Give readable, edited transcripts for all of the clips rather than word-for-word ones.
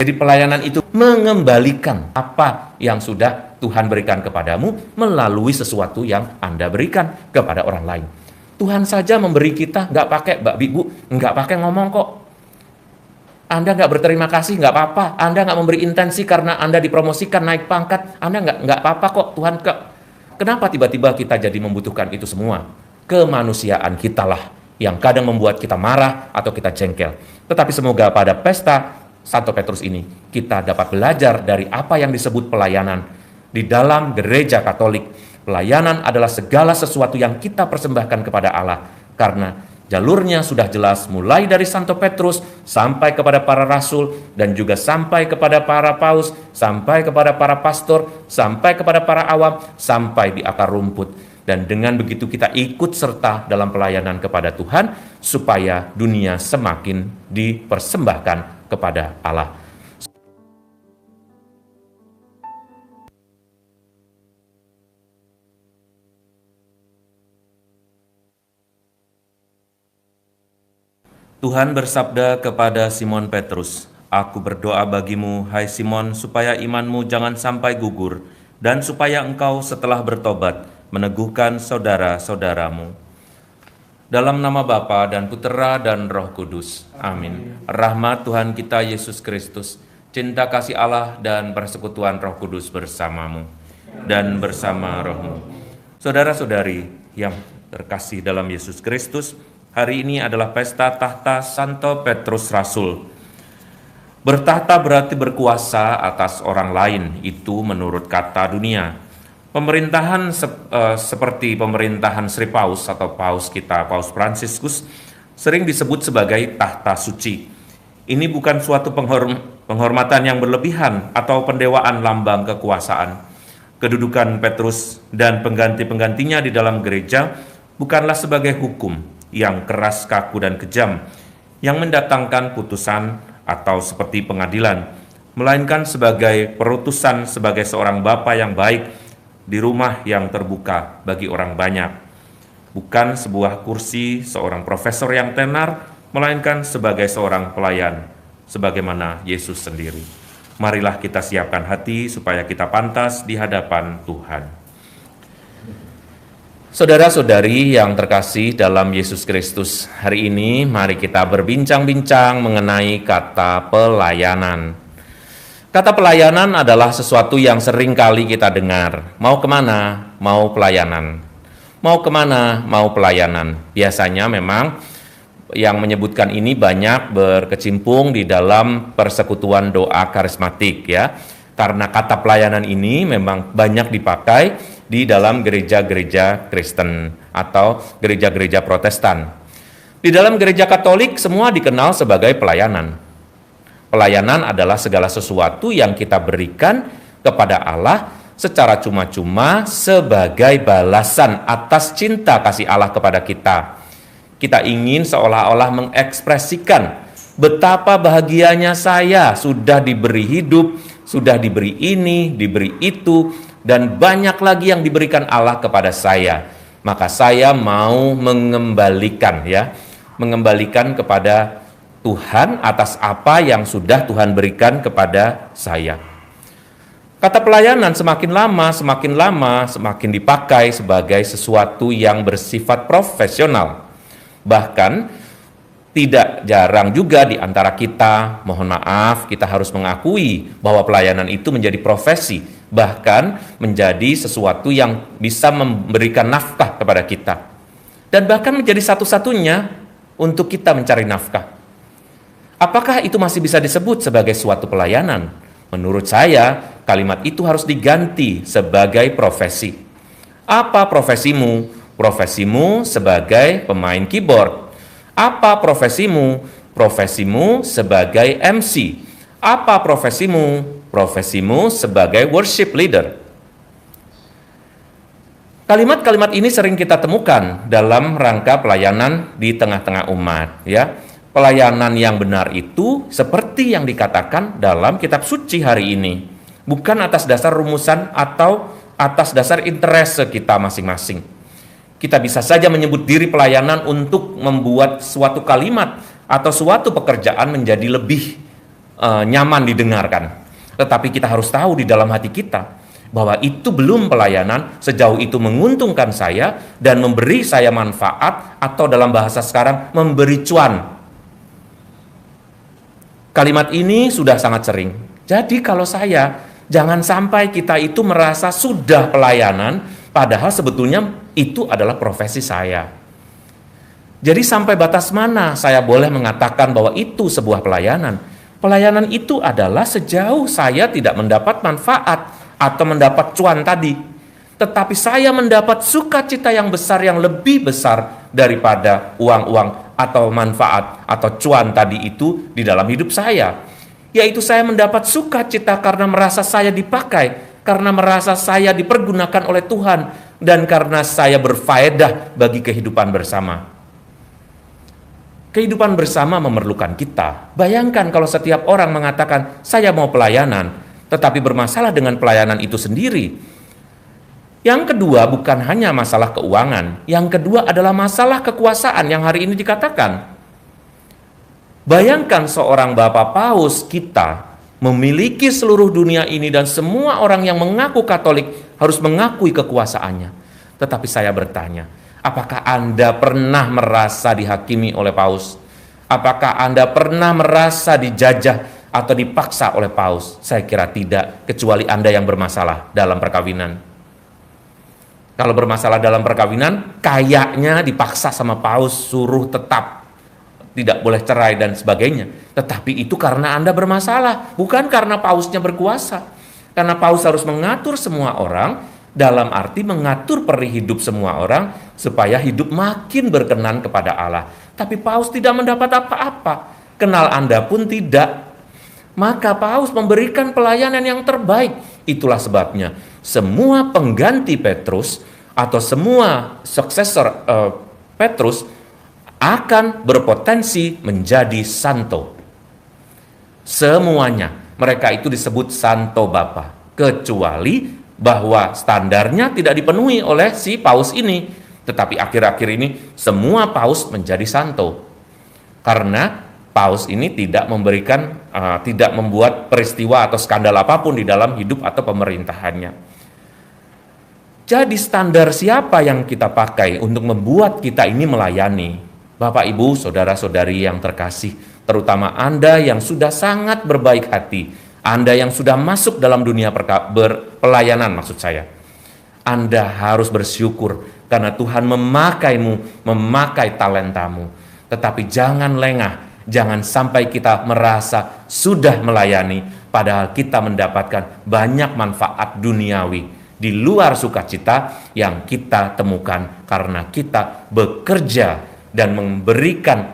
Jadi pelayanan itu mengembalikan apa yang sudah Tuhan berikan kepadamu melalui sesuatu yang Anda berikan kepada orang lain. Tuhan saja memberi kita, nggak pakai Ibu, nggak pakai ngomong kok. Anda nggak berterima kasih, nggak apa-apa. Anda nggak memberi intensi karena Anda dipromosikan, naik pangkat. Anda nggak apa-apa kok, Tuhan. Kenapa tiba-tiba kita jadi membutuhkan itu semua? Kemanusiaan kitalah yang kadang membuat kita marah atau kita jengkel. Tetapi semoga pada pesta Santo Petrus ini, kita dapat belajar dari apa yang disebut pelayanan. Di dalam gereja Katolik, pelayanan adalah segala sesuatu yang kita persembahkan kepada Allah. Karena jalurnya sudah jelas, mulai dari Santo Petrus, sampai kepada para rasul, dan juga sampai kepada para paus, sampai kepada para pastor, sampai kepada para awam, sampai di akar rumput. Dan dengan begitu kita ikut serta dalam pelayanan kepada Tuhan, supaya dunia semakin dipersembahkan kepada Allah. Tuhan bersabda kepada Simon Petrus, "Aku berdoa bagimu, hai Simon, supaya imanmu jangan sampai gugur, dan supaya engkau setelah bertobat meneguhkan saudara-saudaramu." Dalam nama Bapa dan Putera dan Roh Kudus. Amin. Rahmat Tuhan kita Yesus Kristus, cinta kasih Allah dan persekutuan Roh Kudus bersamamu dan bersama rohmu. Saudara-saudari yang terkasih dalam Yesus Kristus, hari ini adalah pesta tahta Santo Petrus Rasul. Bertahta berarti berkuasa atas orang lain, itu menurut kata dunia. Pemerintahan seperti pemerintahan Sri Paus atau Paus kita, Paus Fransiskus, sering disebut sebagai tahta suci. Ini bukan suatu penghormatan yang berlebihan atau pendewaan lambang kekuasaan. Kedudukan Petrus dan pengganti-penggantinya di dalam gereja bukanlah sebagai hukum yang keras, kaku, dan kejam, yang mendatangkan putusan atau seperti pengadilan, melainkan sebagai perutusan sebagai seorang bapa yang baik di rumah yang terbuka bagi orang banyak. Bukan sebuah kursi seorang profesor yang tenar, melainkan sebagai seorang pelayan, sebagaimana Yesus sendiri. Marilah kita siapkan hati supaya kita pantas di hadapan Tuhan. Saudara-saudari yang terkasih dalam Yesus Kristus, hari ini mari kita berbincang-bincang mengenai kata pelayanan. Kata pelayanan adalah sesuatu yang sering kali kita dengar. Mau kemana? Mau pelayanan. Mau kemana? Mau pelayanan. Biasanya memang yang menyebutkan ini banyak berkecimpung di dalam persekutuan doa karismatik ya. Karena kata pelayanan ini memang banyak dipakai di dalam gereja-gereja Kristen atau gereja-gereja Protestan. Di dalam gereja Katolik semua dikenal sebagai pelayanan. Pelayanan adalah segala sesuatu yang kita berikan kepada Allah secara cuma-cuma sebagai balasan atas cinta kasih Allah kepada kita. Kita ingin seolah-olah mengekspresikan betapa bahagianya saya sudah diberi hidup, sudah diberi ini, diberi itu, dan banyak lagi yang diberikan Allah kepada saya. Maka saya mau mengembalikan kepada Tuhan atas apa yang sudah Tuhan berikan kepada saya. Kata pelayanan semakin lama semakin dipakai sebagai sesuatu yang bersifat profesional. Bahkan tidak jarang juga di antara kita, mohon maaf, kita harus mengakui bahwa pelayanan itu menjadi profesi, bahkan menjadi sesuatu yang bisa memberikan nafkah kepada kita. Dan bahkan menjadi satu-satunya untuk kita mencari nafkah. Apakah itu masih bisa disebut sebagai suatu pelayanan? Menurut saya, kalimat itu harus diganti sebagai profesi. Apa profesimu? Profesimu sebagai pemain keyboard. Apa profesimu? Profesimu sebagai MC. Apa profesimu? Profesimu sebagai worship leader. Kalimat-kalimat ini sering kita temukan dalam rangka pelayanan di tengah-tengah umat, ya. Pelayanan yang benar itu seperti yang dikatakan dalam kitab suci hari ini, bukan atas dasar rumusan atau atas dasar interest kita masing-masing. Kita bisa saja menyebut diri pelayanan untuk membuat suatu kalimat atau suatu pekerjaan menjadi lebih nyaman didengarkan. Tetapi kita harus tahu di dalam hati kita bahwa itu belum pelayanan sejauh itu menguntungkan saya dan memberi saya manfaat, atau dalam bahasa sekarang memberi cuan. Kalimat ini sudah sangat sering. Jadi kalau jangan sampai kita itu merasa sudah pelayanan, padahal sebetulnya itu adalah profesi saya. Jadi sampai batas mana saya boleh mengatakan bahwa itu sebuah pelayanan? Pelayanan itu adalah sejauh saya tidak mendapat manfaat atau mendapat cuan tadi, tetapi saya mendapat sukacita yang besar, yang lebih besar daripada uang-uang atau manfaat atau cuan tadi itu di dalam hidup saya. Yaitu saya mendapat sukacita karena merasa saya dipakai, karena merasa saya dipergunakan oleh Tuhan, dan karena saya berfaedah bagi kehidupan bersama. Kehidupan bersama memerlukan kita. Bayangkan kalau setiap orang mengatakan, saya mau pelayanan, tetapi bermasalah dengan pelayanan itu sendiri. Yang kedua bukan hanya masalah keuangan, yang kedua adalah masalah kekuasaan yang hari ini dikatakan. Bayangkan seorang Bapak Paus kita memiliki seluruh dunia ini dan semua orang yang mengaku Katolik harus mengakui kekuasaannya. Tetapi saya bertanya, apakah Anda pernah merasa dihakimi oleh Paus? Apakah Anda pernah merasa dijajah atau dipaksa oleh Paus? Saya kira tidak, kecuali Anda yang bermasalah dalam perkawinan. Kalau bermasalah dalam perkawinan, kayaknya dipaksa sama Paus, suruh tetap, tidak boleh cerai dan sebagainya. Tetapi itu karena Anda bermasalah, bukan karena Pausnya berkuasa. Karena Paus harus mengatur semua orang, dalam arti mengatur peri hidup semua orang, supaya hidup makin berkenan kepada Allah. Tapi Paus tidak mendapat apa-apa, kenal Anda pun tidak. Maka Paus memberikan pelayanan yang terbaik. Itulah sebabnya semua pengganti Petrus atau semua suksesor Petrus akan berpotensi menjadi santo. Semuanya mereka itu disebut santo Bapa, kecuali bahwa standarnya tidak dipenuhi oleh si Paus ini. Tetapi akhir-akhir ini semua Paus menjadi santo, karena Paus ini tidak membuat peristiwa atau skandal apapun di dalam hidup atau pemerintahannya. Jadi standar siapa yang kita pakai untuk membuat kita ini melayani? Bapak, Ibu, saudara-saudari yang terkasih, terutama Anda yang sudah sangat berbaik hati, Anda yang sudah masuk dalam dunia pelayanan maksud saya. Anda harus bersyukur karena Tuhan memakaimu, memakai talentamu. Tetapi jangan lengah. Jangan sampai kita merasa sudah melayani, padahal kita mendapatkan banyak manfaat duniawi di luar sukacita yang kita temukan karena kita bekerja dan memberikan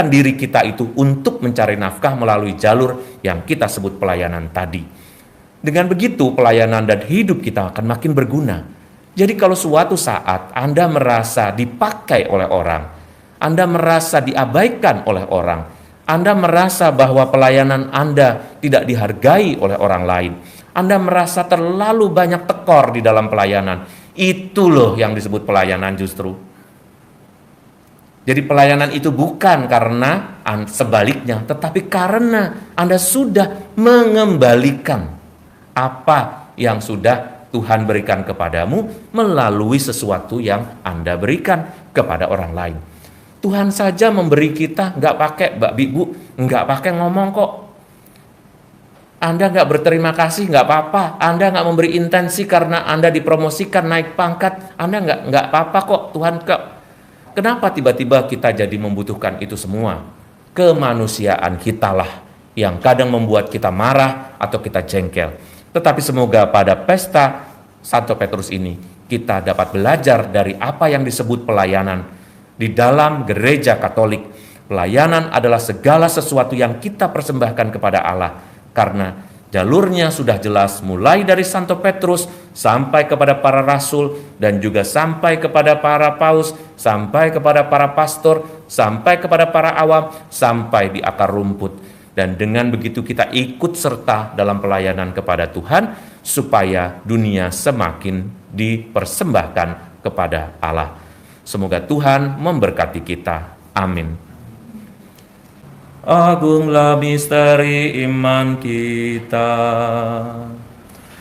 diri kita itu untuk mencari nafkah melalui jalur yang kita sebut pelayanan tadi. Dengan begitu pelayanan dan hidup kita akan makin berguna. Jadi kalau suatu saat Anda merasa dipakai oleh orang, Anda merasa diabaikan oleh orang, Anda merasa bahwa pelayanan Anda tidak dihargai oleh orang lain, Anda merasa terlalu banyak tekor di dalam pelayanan, itu loh yang disebut pelayanan justru. Jadi pelayanan itu bukan karena sebaliknya, tetapi karena Anda sudah mengembalikan apa yang sudah Tuhan berikan kepadamu melalui sesuatu yang Anda berikan kepada orang lain. Tuhan saja memberi kita, nggak pakai Ibu, nggak pakai ngomong kok. Anda nggak berterima kasih, nggak apa-apa. Anda nggak memberi intensi karena Anda dipromosikan naik pangkat, Anda nggak apa-apa kok. Tuhan kenapa tiba-tiba kita jadi membutuhkan itu semua? Kemanusiaan kitalah yang kadang membuat kita marah atau kita jengkel. Tetapi semoga pada pesta Santo Petrus ini kita dapat belajar dari apa yang disebut pelayanan. Di dalam gereja Katolik, pelayanan adalah segala sesuatu yang kita persembahkan kepada Allah, karena jalurnya sudah jelas mulai dari Santo Petrus sampai kepada para rasul dan juga sampai kepada para paus, sampai kepada para pastor, sampai kepada para awam, sampai di akar rumput. Dan dengan begitu kita ikut serta dalam pelayanan kepada Tuhan supaya dunia semakin dipersembahkan kepada Allah. Semoga Tuhan memberkati kita. Amin. Agunglah misteri iman kita.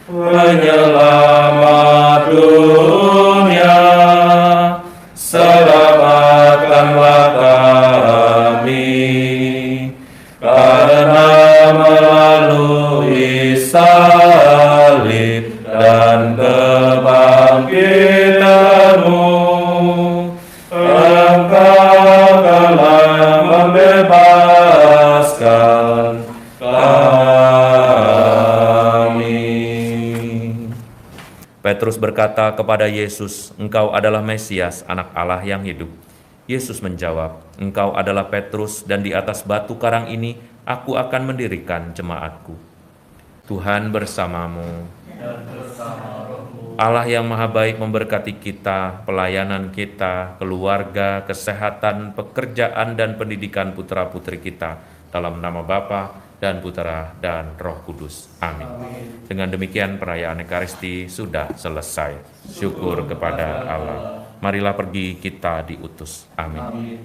Penyelamat dunia, selamatkanlah kami, karena melalui salib dan kebangkitan-Mu, Engkau telah membebaskan kami. Petrus berkata kepada Yesus, "Engkau adalah Mesias, Anak Allah yang hidup." Yesus menjawab, "Engkau adalah Petrus, dan di atas batu karang ini aku akan mendirikan jemaatku." Tuhan bersamamu. Allah yang Maha Baik memberkati kita, pelayanan kita, keluarga, kesehatan, pekerjaan, dan pendidikan putra-putri kita. Dalam nama Bapa dan Putera dan Roh Kudus. Amin. Dengan demikian perayaan Ekaristi sudah selesai. Syukur kepada Allah. Marilah pergi kita diutus. Amin.